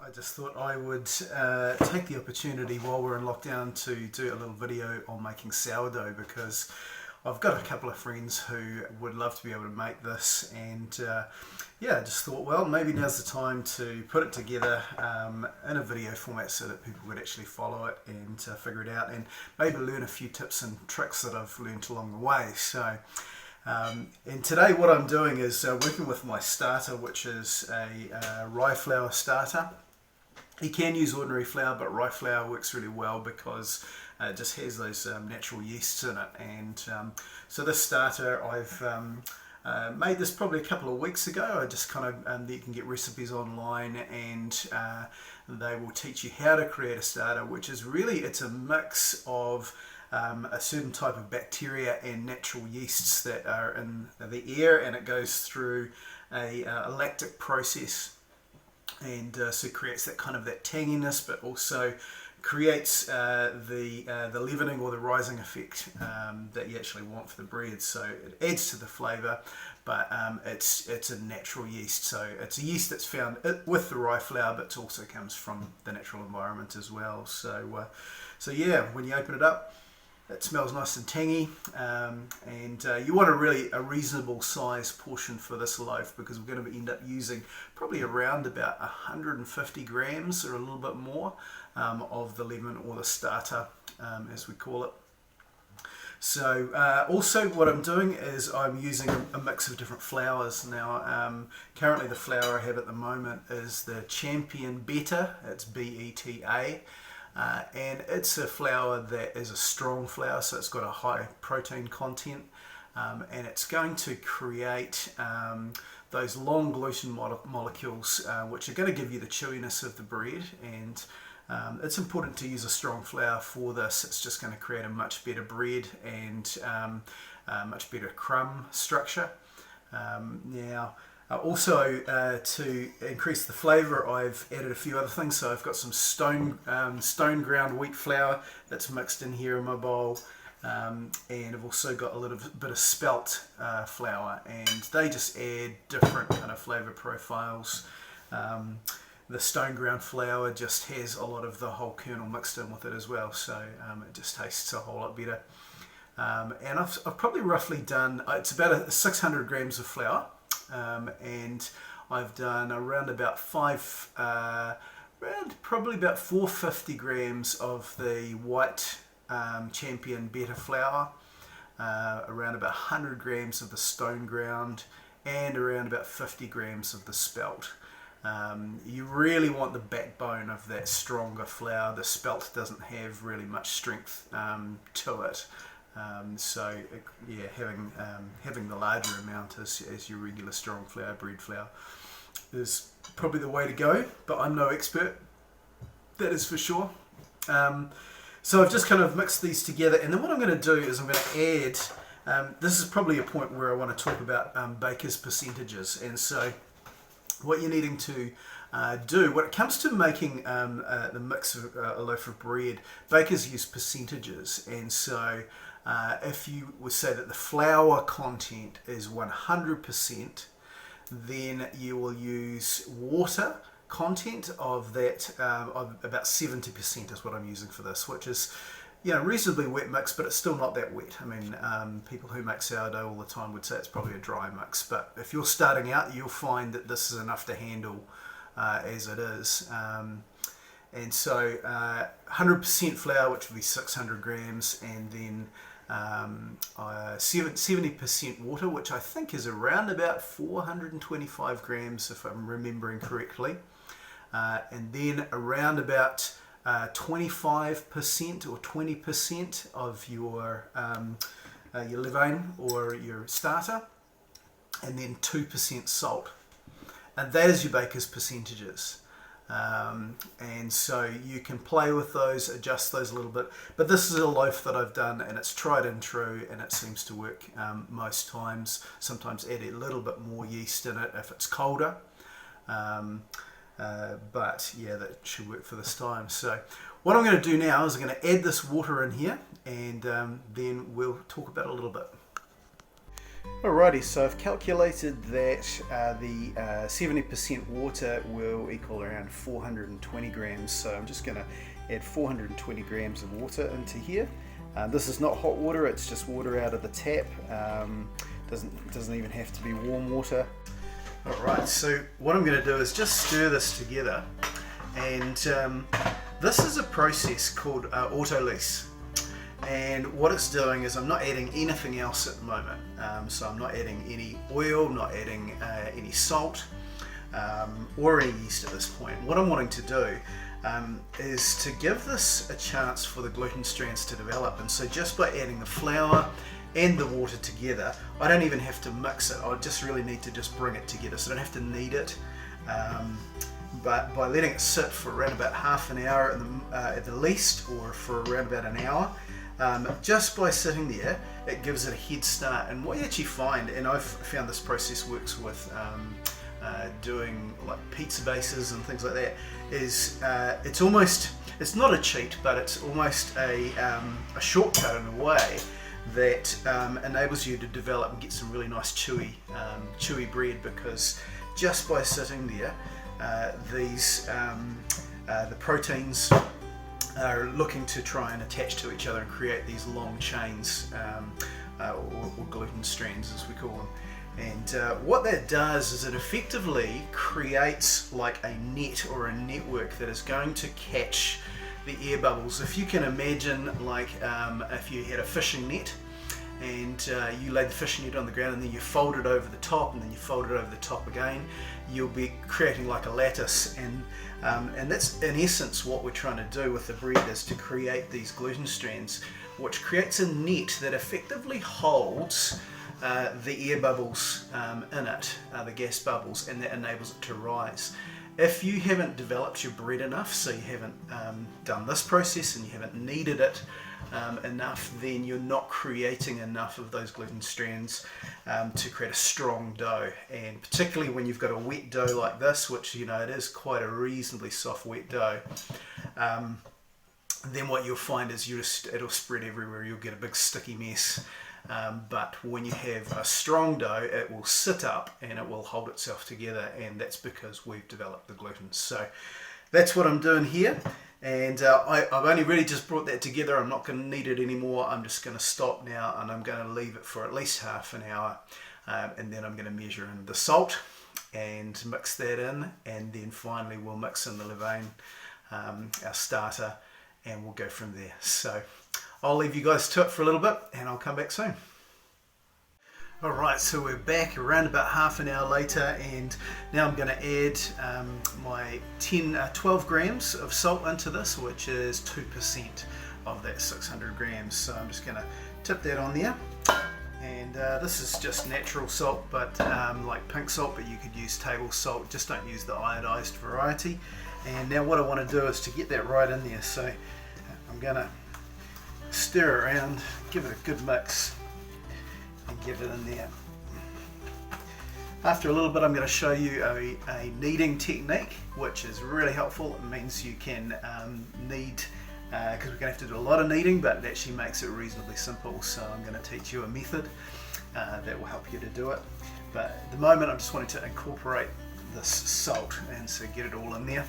I just thought I would take the opportunity while we're in lockdown to do a little video on making sourdough, because I've got a couple of friends who would love to be able to make this, and yeah, I just thought, well, maybe now's the time to put it together in a video format so that people would actually follow it and figure it out, and maybe learn a few tips and tricks that I've learned along the way. So and today what I'm doing is working with my starter, which is a rye flour starter. You can use ordinary flour, but rye flour works really well because it just has those natural yeasts in it. And so this starter, I've made this probably a couple of weeks ago. I just kind of, you can get recipes online, and they will teach you how to create a starter, which is really, it's a mix of a certain type of bacteria and natural yeasts that are in the air, and it goes through a lactic process, and so creates that kind of that tanginess, but also creates the leavening or the rising effect that you actually want for the bread. So it adds to the flavour, but it's a natural yeast. So it's a yeast that's found with the rye flour, but it also comes from the natural environment as well. So so yeah, when you open it up, it smells nice and tangy, and you want a reasonable size portion for this loaf, because we're going to end up using probably around about 150 grams or a little bit more of the leaven, or the starter as we call it. So also what I'm doing is I'm using a mix of different flours. Now currently the flour I have at the moment is the Champion Beta, it's B-E-T-A. And it's a flour that is a strong flour, so it's got a high protein content, and it's going to create those long gluten molecules, which are going to give you the chewiness of the bread. And it's important to use a strong flour for this. It's just going to create a much better bread and much better crumb structure. Now also to increase the flavour, I've added a few other things. So I've got some stone ground wheat flour that's mixed in here in my bowl, and I've also got a little bit of spelt flour, and they just add different kind of flavour profiles. The stone ground flour just has a lot of the whole kernel mixed in with it as well, so it just tastes a whole lot better. And I've probably roughly done, it's about 600 grams of flour. And I've done around about probably about 450 grams of the white Champion Beta flour, around about 100 grams of the stone ground, and around about 50 grams of the spelt. You really want the backbone of that stronger flour. The spelt doesn't have really much strength to it. So yeah, having the larger amount as your regular strong flour, bread flour, is probably the way to go, but I'm no expert, that is for sure. So I've just kind of mixed these together, and then what I'm going to do is I'm going to add, this is probably a point where I want to talk about baker's percentages. And so what you're needing to do when it comes to making the mix of a loaf of bread, bakers use percentages. And so if you would say that the flour content is 100%, then you will use water content of that of about 70% is what I'm using for this, which is, you know, reasonably wet mix, but it's still not that wet. I mean, people who make sourdough all the time would say it's probably a dry mix, but if you're starting out, you'll find that this is enough to handle as it is. And so 100% flour, which would be 600 grams, and then 70% water, which I think is around about 425 grams, if I'm remembering correctly, and then around about 25% or 20% of your levain or your starter, and then 2% salt, and that is your baker's percentages. And so you can play with those, adjust those a little bit, but this is a loaf that I've done, and it's tried and true, and it seems to work most times. Sometimes add a little bit more yeast in it if it's colder, but yeah, that should work for this time. So what I'm going to do now is I'm going to add this water in here, and then we'll talk about it a little bit. Alrighty, so I've calculated that the 70% water will equal around 420 grams, so I'm just going to add 420 grams of water into here. This is not hot water, it's just water out of the tap. Doesn't even have to be warm water. Alright, so what I'm going to do is just stir this together, and this is a process called autolyse. And what it's doing is I'm not adding anything else at the moment. So I'm not adding any oil, not adding any salt or any yeast at this point. What I'm wanting to do is to give this a chance for the gluten strands to develop. And so just by adding the flour and the water together, I don't even have to mix it. I just really need to just bring it together. So I don't have to knead it. But by letting it sit for around about half an hour at the least, or for around about an hour, just by sitting there, it gives it a head start. And what you actually find, and I've found this process works with doing like pizza bases and things like that, is it's not a cheat, but it's almost a shortcut in a way that enables you to develop and get some really nice chewy bread, because just by sitting there, the proteins are looking to try and attach to each other and create these long chains, or gluten strands as we call them. And what that does is it effectively creates like a net or a network that is going to catch the air bubbles. If you can imagine, like if you had a fishing net and you laid the fishing net on the ground and then you fold it over the top and then you fold it over the top again, you'll be creating like a lattice, and that's in essence what we're trying to do with the bread, is to create these gluten strands, which creates a net that effectively holds the air bubbles in it, the gas bubbles, and that enables it to rise. If you haven't developed your bread enough, so you haven't done this process and you haven't kneaded it enough, then you're not creating enough of those gluten strands to create a strong dough. And particularly when you've got a wet dough like this, which, you know, it is quite a reasonably soft wet dough, then what you'll find is it'll spread everywhere. You'll get a big sticky mess. But when you have a strong dough, it will sit up and it will hold itself together, and that's because we've developed the gluten. So that's what I'm doing here, and I've only really just brought that together. I'm not going to knead it anymore. I'm just going to stop now, and I'm going to leave it for at least half an hour, and then I'm going to measure in the salt and mix that in, and then finally we'll mix in the levain, our starter, and we'll go from there. So I'll leave you guys to it for a little bit, and I'll come back soon. Alright, so we're back around about half an hour later, and now I'm going to add my 12 grams of salt into this, which is 2% of that 600 grams. So I'm just going to tip that on there, and this is just natural salt, but like pink salt, but you could use table salt, just don't use the iodized variety. And now what I want to do is to get that right in there, so I'm going to stir it around, give it a good mix, and get it in there. After a little bit, I'm going to show you a kneading technique, which is really helpful. It means you can knead, because we're going to have to do a lot of kneading, but it actually makes it reasonably simple. So I'm going to teach you a method that will help you to do it. But at the moment, I'm just wanting to incorporate this salt, and so get it all in there.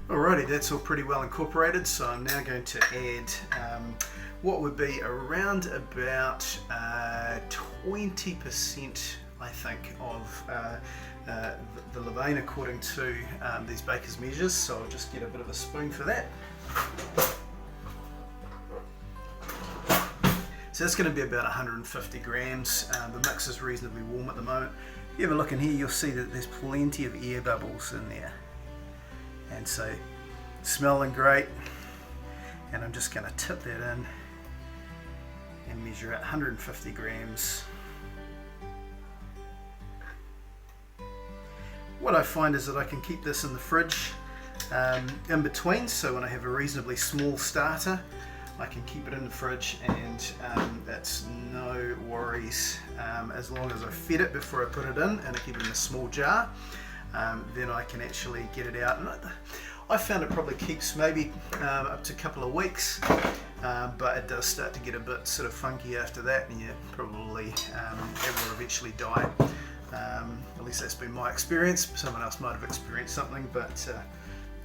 Alrighty, that's all pretty well incorporated, so I'm now going to add what would be around about 20%, I think, of the levain according to these baker's measures. So I'll just get a bit of a spoon for that. So that's going to be about 150 grams. The mix is reasonably warm at the moment. If you have a look in here, you'll see that there's plenty of air bubbles in there. And so smelling great, and I'm just going to tip that in and measure out 150 grams. What I find is that I can keep this in the fridge in between, so when I have a reasonably small starter, I can keep it in the fridge, and that's no worries. As long as I fed it before I put it in, and I keep it in a small jar, then I can actually get it out. And I found it probably keeps maybe up to a couple of weeks, but it does start to get a bit sort of funky after that, and you probably it will eventually die. At least that's been my experience. Someone else might have experienced something, but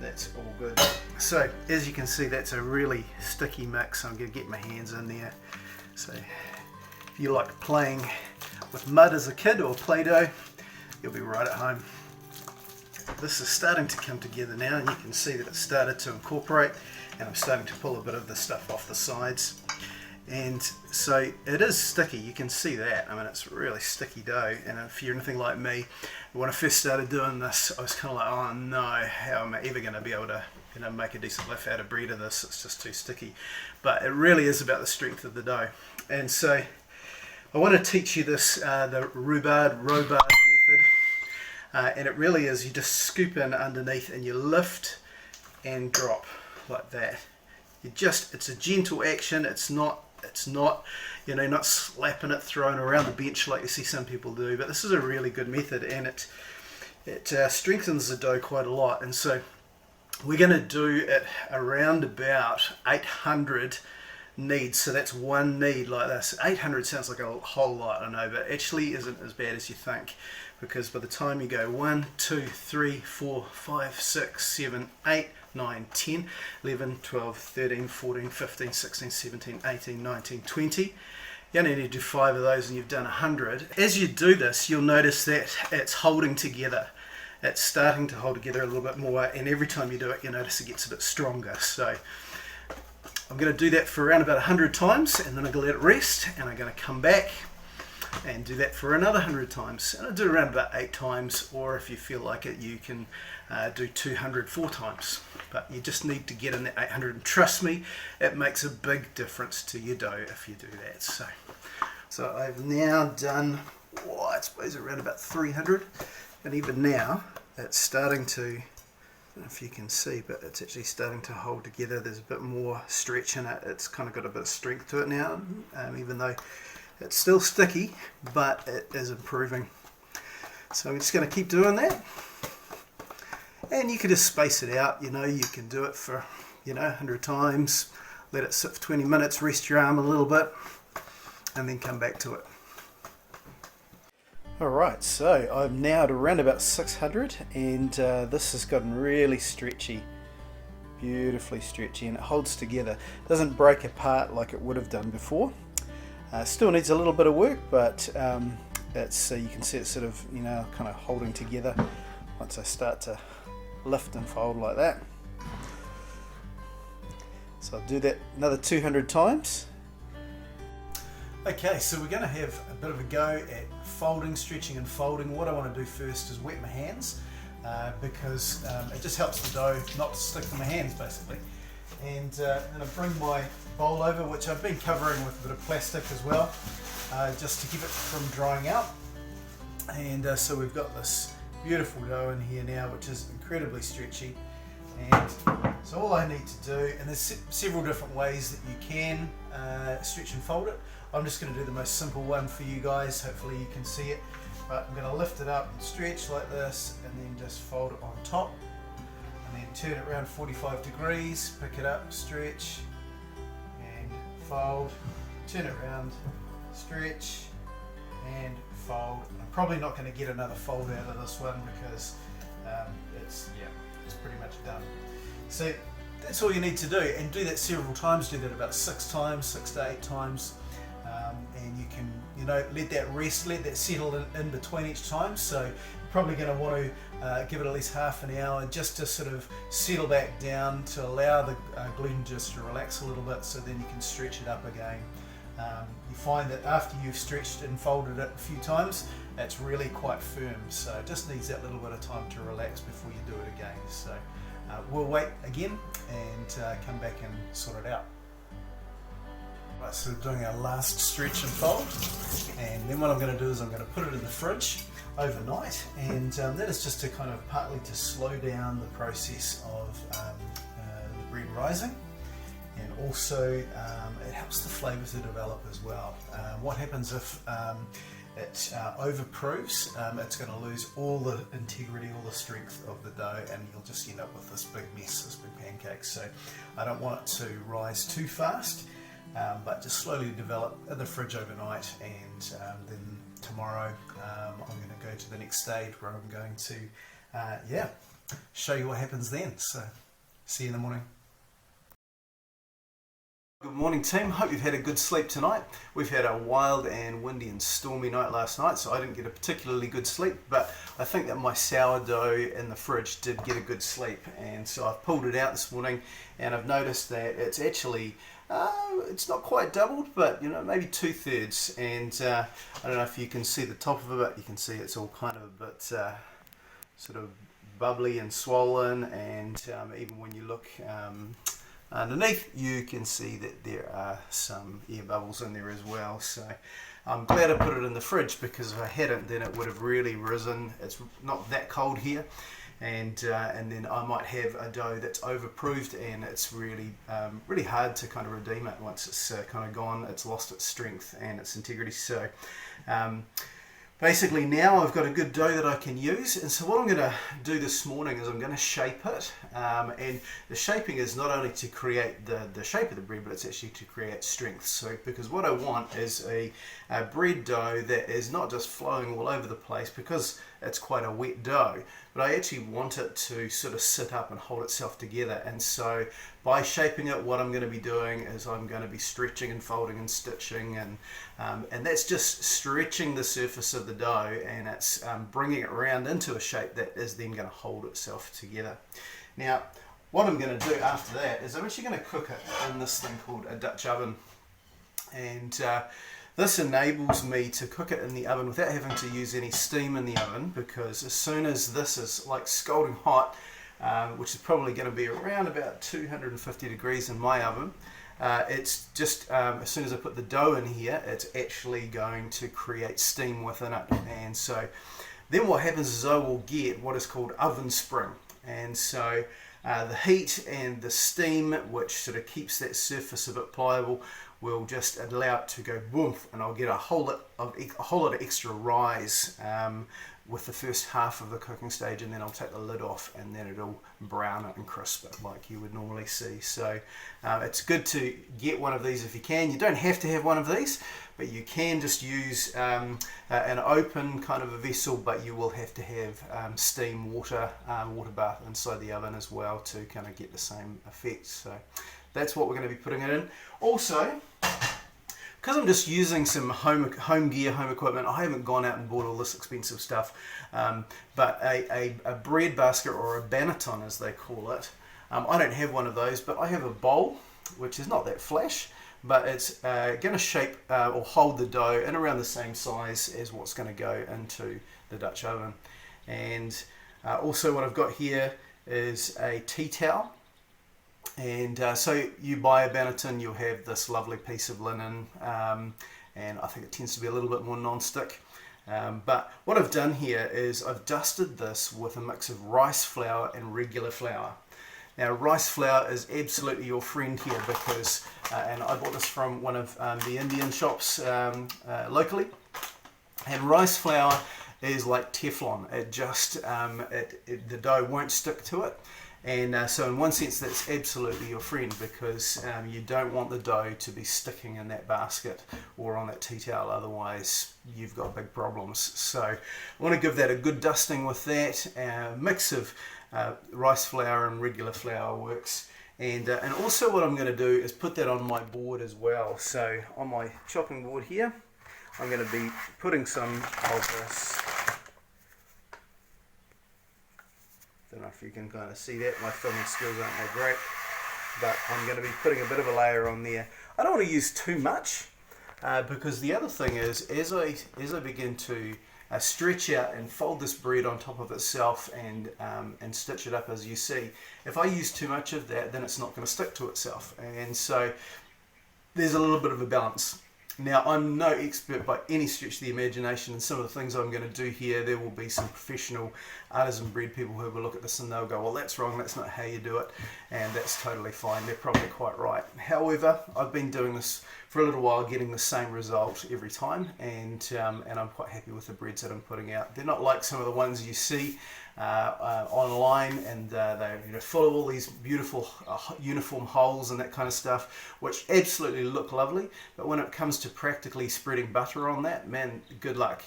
that's all good. So as you can see, that's a really sticky mix. I'm going to get my hands in there. So if you like playing with mud as a kid or Play-Doh, you'll be right at home. This is starting to come together now, and you can see that it's started to incorporate, and I'm starting to pull a bit of the stuff off the sides. And so it is sticky, you can see that. I mean, it's really sticky dough, and if you're anything like me, when I first started doing this, I was kind of like, oh no, how am I ever going to be able to make a decent loaf out of bread of this? It's just too sticky. But it really is about the strength of the dough. And so I want to teach you this, the rhubarb method. And it really is, you just scoop in underneath and you lift and drop like that. It's a gentle action. It's not not slapping it, throwing around the bench like you see some people do. But this is a really good method, and it strengthens the dough quite a lot. And so we're going to do it around about 800 kneads. So that's one knead like this. 800 sounds like a whole lot, I know, but actually isn't as bad as you think, because by the time you go 1, 2, 3, 4, 5, 6, 7, 8, 9, 10, 11, 12, 13, 14, 15, 16, 17, 18, 19, 20. You only need to do 5 of those and you've done 100. As you do this, you'll notice that it's holding together. It's starting to hold together a little bit more, and every time you do it, you notice it gets a bit stronger. So I'm going to do that for around about 100 times, and then I'm going to let it rest, and I'm going to come back and do that for another 100 times. And I'll do around about 8 times, or if you feel like it, you can do 200 4 times. But you just need to get in that 800, and trust me, it makes a big difference to your dough if you do that. So I've now done, I suppose, around about 300, and even now it's starting to, I don't know if you can see, but it's actually starting to hold together. There's a bit more stretch in it. It's kind of got a bit of strength to it now, even though it's still sticky, but it is improving. So I'm just going to keep doing that. And you can just space it out, you can do it for, 100 times, let it sit for 20 minutes, rest your arm a little bit, and then come back to it. Alright, so I'm now at around about 600, and this has gotten really stretchy, beautifully stretchy, and it holds together. It doesn't break apart like it would have done before. Still needs a little bit of work, but it's you can see it's sort of kind of holding together once I start to lift and fold like that. So I'll do that another 200 times. Okay, so we're going to have a bit of a go at folding, stretching and folding. What I want to do first is wet my hands, because it just helps the dough not to stick to my hands basically. And then I bring my bowl over, which I've been covering with a bit of plastic as well, just to keep it from drying out. And so we've got this beautiful dough in here now, which is incredibly stretchy. And so all I need to do, and there's several different ways that you can stretch and fold it. I'm just going to do the most simple one for you guys. Hopefully you can see it. But I'm going to lift it up and stretch like this, and then just fold it on top. And then turn it around 45 degrees, pick it up, stretch, and fold. Turn it around, stretch, and fold. I'm probably not going to get another fold out of this one because it's pretty much done. So that's all you need to do, and do that several times. Do that about 6 times, 6 to 8 times, and you can let that rest, let that settle in between each time. So you're probably going to want to give it at least half an hour just to sort of settle back down, to allow the gluten just to relax a little bit, so then you can stretch it up again. You find that after you've stretched and folded it a few times, it's really quite firm, so it just needs that little bit of time to relax before you do it again. So we'll wait again and come back and sort it out. Right, so we're doing our last stretch and fold, and then what I'm going to do is I'm going to put it in the fridge overnight, and that is just to kind of partly to slow down the process of the bread rising. And also it helps the flavour to develop as well. What happens if it overproves, it's going to lose all the integrity, all the strength of the dough, and you'll just end up with this big mess, this big pancake. So I don't want it to rise too fast, but just slowly develop in the fridge overnight, and then tomorrow I'm going to go to the next stage where I'm going to show you what happens then. So see you in the morning. Good morning team, hope you've had a good sleep tonight. We've had a wild and windy and stormy night last night, so I didn't get a particularly good sleep, but I think that my sourdough in the fridge did get a good sleep, and so I've pulled it out this morning and I've noticed that it's actually it's not quite doubled, but you know, maybe 2/3, and I don't know if you can see the top of it, but you can see it's all kind of a bit sort of bubbly and swollen, and even when you look underneath, you can see that there are some air bubbles in there as well. So I'm glad I put it in the fridge, because if I hadn't, then it would have really risen. It's not that cold here, and then I might have a dough that's overproofed, and it's really really hard to kind of redeem it once it's kind of gone. It's lost its strength and its integrity. So basically now I've got a good dough that I can use, and so what I'm going to do this morning is I'm going to shape it, and the shaping is not only to create the shape of the bread, but it's actually to create strength. So because what I want is a bread dough that is not just flowing all over the place, because it's quite a wet dough, but I actually want it to sort of sit up and hold itself together. And so by shaping it, what I'm going to be doing is I'm going to be stretching and folding and stitching, and that's just stretching the surface of the dough, and it's bringing it around into a shape that is then going to hold itself together. Now what I'm going to do after that is I'm actually going to cook it in this thing called a Dutch oven, and this enables me to cook it in the oven without having to use any steam in the oven, because as soon as this is like scalding hot, which is probably going to be around about 250 degrees in my oven, it's just as soon as I put the dough in here, it's actually going to create steam within it. And so then what happens is I will get what is called oven spring, and so the heat and the steam, which sort of keeps that surface a bit pliable, will just allow it to go boom, and I'll get a whole lot of extra rise with the first half of the cooking stage, and then I'll take the lid off, and then it'll brown it and crisp it like you would normally see. So it's good to get one of these if you can. You don't have to have one of these, but you can just use an open kind of a vessel, but you will have to have steam water bath inside the oven as well to kind of get the same effect. So that's what we're going to be putting it in. Also, because I'm just using some home gear, home equipment, I haven't gone out and bought all this expensive stuff, but a bread basket, or a banneton as they call it. I don't have one of those, but I have a bowl, which is not that flash, but it's going to shape or hold the dough in around the same size as what's going to go into the Dutch oven. And also what I've got here is a tea towel. And so you buy a banneton, you'll have this lovely piece of linen, and I think it tends to be a little bit more non-stick. But what I've done here is I've dusted this with a mix of rice flour and regular flour. Now rice flour is absolutely your friend here, because, and I bought this from one of the Indian shops locally, and rice flour is like Teflon. It just, the dough won't stick to it. And so in one sense that's absolutely your friend, because you don't want the dough to be sticking in that basket or on that tea towel, otherwise you've got big problems. So I want to give that a good dusting with that. Mix of rice flour and regular flour works. And also what I'm going to do is put that on my board as well. So on my chopping board here, I'm going to be putting some of this. Don't know if you can kind of see that. My filming skills aren't that great, but I'm going to be putting a bit of a layer on there. I don't want to use too much, because the other thing is, as I begin to stretch out and fold this bread on top of itself and stitch it up as you see, if I use too much of that, then it's not going to stick to itself. And so there's a little bit of a balance. Now, I'm no expert by any stretch of the imagination, and some of the things I'm going to do here, there will be some professional artisan bread people who will look at this and they'll go, well, that's wrong, that's not how you do it, and that's totally fine. They're probably quite right. However, I've been doing this for a little while, getting the same result every time, and I'm quite happy with the breads that I'm putting out. They're not like some of the ones you see online, and they're full of all these beautiful uniform holes and that kind of stuff, which absolutely look lovely, but when it comes to practically spreading butter on that, man, good luck,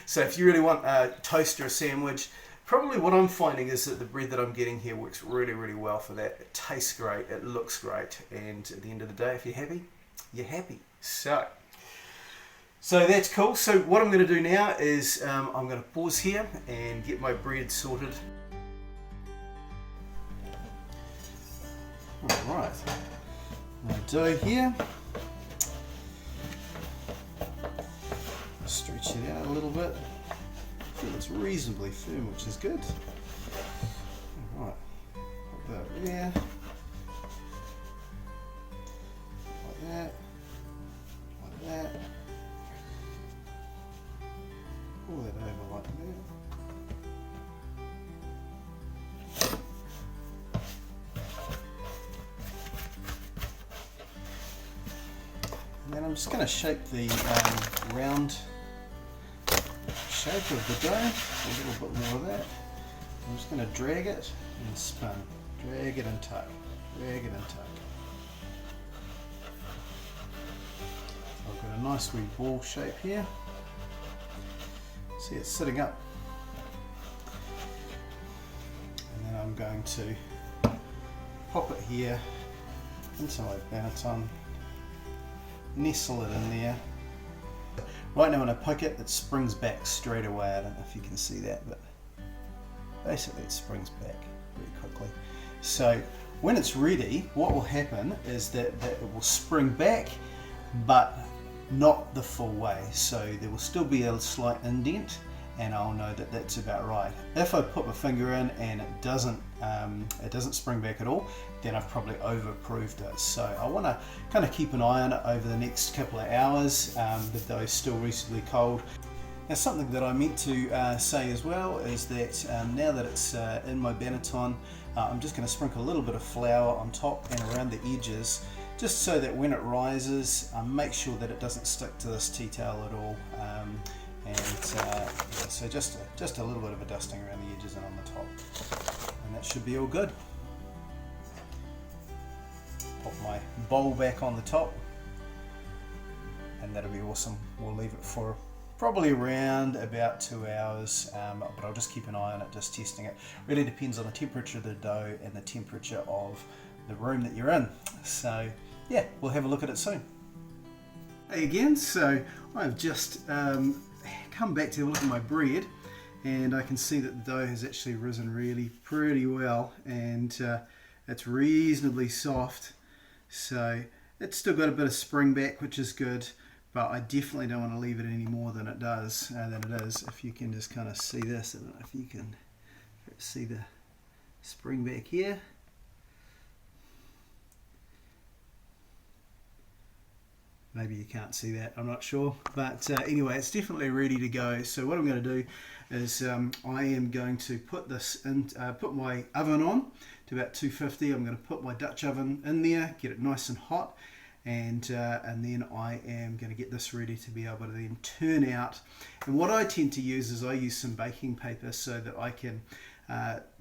So if you really want a toast or a sandwich, probably what I'm finding is that the bread that I'm getting here works really, really well for that. It tastes great, it looks great, and at the end of the day, if you're happy, you're happy. So that's cool. So what I'm going to do now is I'm going to pause here and get my bread sorted. Alright, my dough here. Stretch it out a little bit. I feel it's reasonably firm, which is good. Alright, put that there. Like that. Like that. Pull that over like that. And then I'm just going to shape the round shape of the dough, a little bit more of that. I'm just going to drag it and spin. Drag it and tug. Drag it and tug. I've got a nice wee ball shape here. See, it's sitting up. And then I'm going to pop it here into my banneton, nestle it in there. Right now when I poke it, it springs back straight away. I don't know if you can see that, but basically it springs back very quickly. So when it's ready, what will happen is that it will spring back, but not the full way. So there will still be a slight indent, and I'll know that that's about right. If I put my finger in and it doesn't spring back at all, then I've probably over-proofed it. So I want to kind of keep an eye on it over the next couple of hours. The dough's still reasonably cold. Now, something that I meant to say as well is that now that it's in my banneton, I'm just going to sprinkle a little bit of flour on top and around the edges, just so that when it rises, make sure that it doesn't stick to this tea towel at all. So just a little bit of a dusting around the edges and on the top, and that should be all good. Pop my bowl back on the top, and that'll be awesome. We'll leave it for probably around about 2 hours, but I'll just keep an eye on it, just testing it. Really depends on the temperature of the dough and the temperature of the room that you're in. So yeah, we'll have a look at it soon. Hey again, so I've just come back to have a look at my bread, and I can see that the dough has actually risen really pretty well, and it's reasonably soft. So it's still got a bit of spring back, which is good, but I definitely don't want to leave it any more than it does, If you can just kind of see this, I don't know if you can see the spring back here. Maybe you can't see that, I'm not sure, but anyway, it's definitely ready to go. So what I'm going to do is I am going to put this in, put my oven on to about 250. I'm going to put my Dutch oven in there, get it nice and hot, and then I am going to get this ready to be able to then turn out. And what I tend to use is I use some baking paper so that I can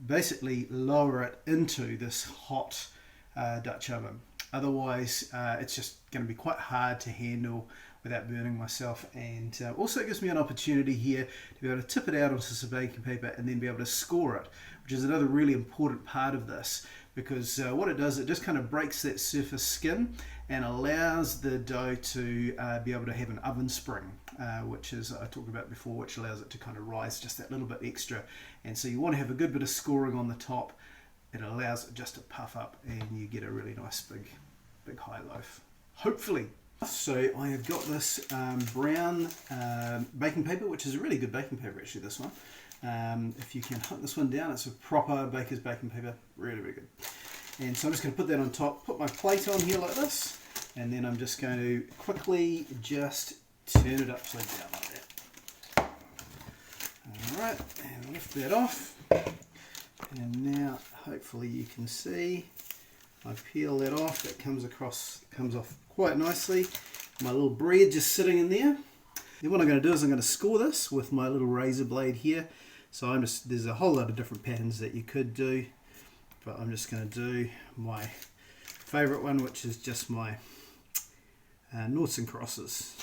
basically lower it into this hot Dutch oven. Otherwise, it's just going to be quite hard to handle without burning myself, and also it gives me an opportunity here to be able to tip it out onto some baking paper and then be able to score it, which is another really important part of this, because what it does, it just kind of breaks that surface skin and allows the dough to be able to have an oven spring, which is I talked about before, which allows it to kind of rise just that little bit extra. And so you want to have a good bit of scoring on the top. It allows it just to puff up, and you get a really nice big high loaf, hopefully. So I have got this brown baking paper, which is a really good baking paper actually, this one. If you can hunt this one down, it's a proper baker's baking paper, really, really good. And so I'm just going to put that on top, put my plate on here like this, and then I'm just going to quickly just turn it upside down like that. Alright, and lift that off. And now hopefully you can see I peel that off. It comes off quite nicely. My little bread just sitting in there. Then what I'm going to do is I'm going to score this with my little razor blade here. So there's a whole lot of different patterns that you could do, but I'm just going to do my favourite one, which is just my noughts and crosses.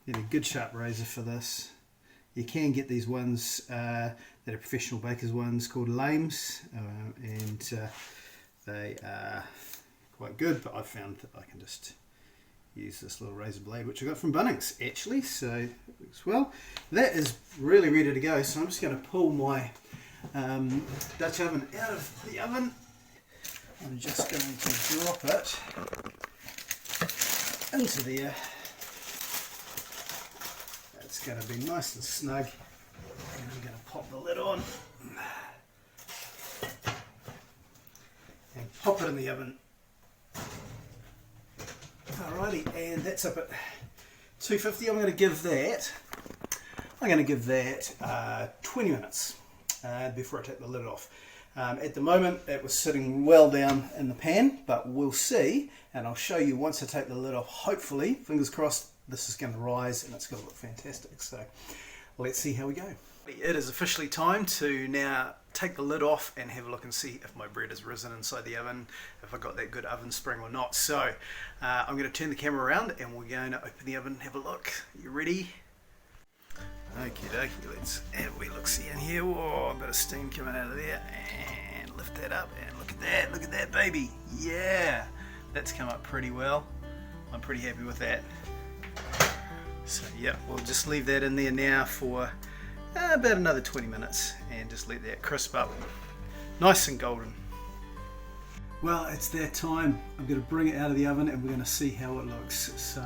Need a good sharp razor for this. You can get these ones that are professional bakers ones called lames, and they are quite good, but I've found that I can just use this little razor blade, which I got from Bunnings actually, so it works well. That is really ready to go, so I'm just going to pull my Dutch oven out of the oven. I'm just going to drop it into there. It's going to be nice and snug, and I'm going to pop the lid on and pop it in the oven. Alrighty, and that's up at 250. I'm going to give that 20 minutes before I take the lid off. At the moment it was sitting well down in the pan, but we'll see, and I'll show you once I take the lid off. Hopefully, fingers crossed, this is going to rise and it's going to look fantastic. So let's see how we go. It is officially time to now take the lid off and have a look and see if my bread has risen inside the oven, if I got that good oven spring or not. So I'm going to turn the camera around and we're going to open the oven and have a look. You ready? Okie dokie, let's have a wee look see in here. Whoa, a bit of steam coming out of there, and lift that up and look at that baby. Yeah, that's come up pretty well. I'm pretty happy with that. So yeah, we'll just leave that in there now for about another 20 minutes and just let that crisp up nice and golden. Well, it's that time. I'm going to bring it out of the oven and we're going to see how it looks. So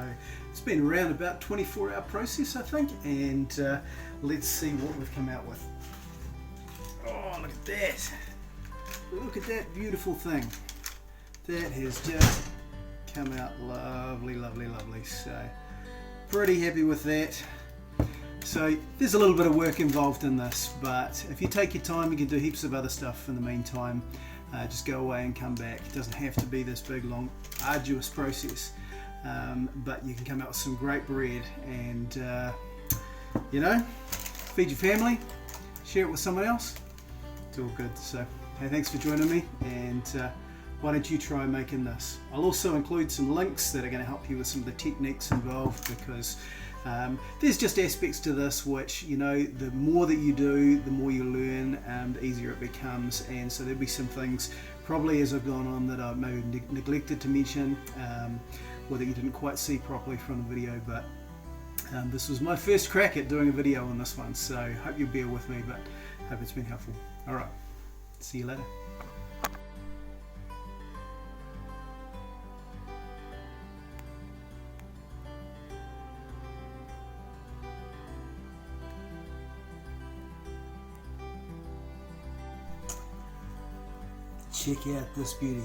it's been around about 24-hour process, I think, and let's see what we've come out with. Oh, look at that. Look at that beautiful thing. That has just come out lovely, lovely, lovely. So pretty happy with that. So there's a little bit of work involved in this, but if you take your time, you can do heaps of other stuff in the meantime. Just go away and come back. It doesn't have to be this big, long, arduous process, but you can come out with some great bread and, you know, feed your family, share it with someone else. It's all good. So, hey, thanks for joining me, and why don't you try making this? I'll also include some links that are going to help you with some of the techniques involved, because there's just aspects to this which, you know, the more that you do, the more you learn, the easier it becomes. And so there'll be some things probably as I've gone on that I've maybe neglected to mention, or that you didn't quite see properly from the video, but this was my first crack at doing a video on this one, so hope you'll bear with me, but hope it's been helpful. Alright, see you later. Check out this beauty.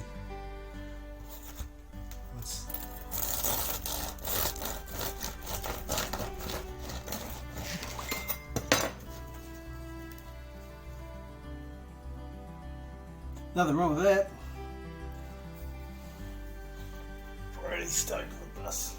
Nothing wrong with that. Pretty stoked with this.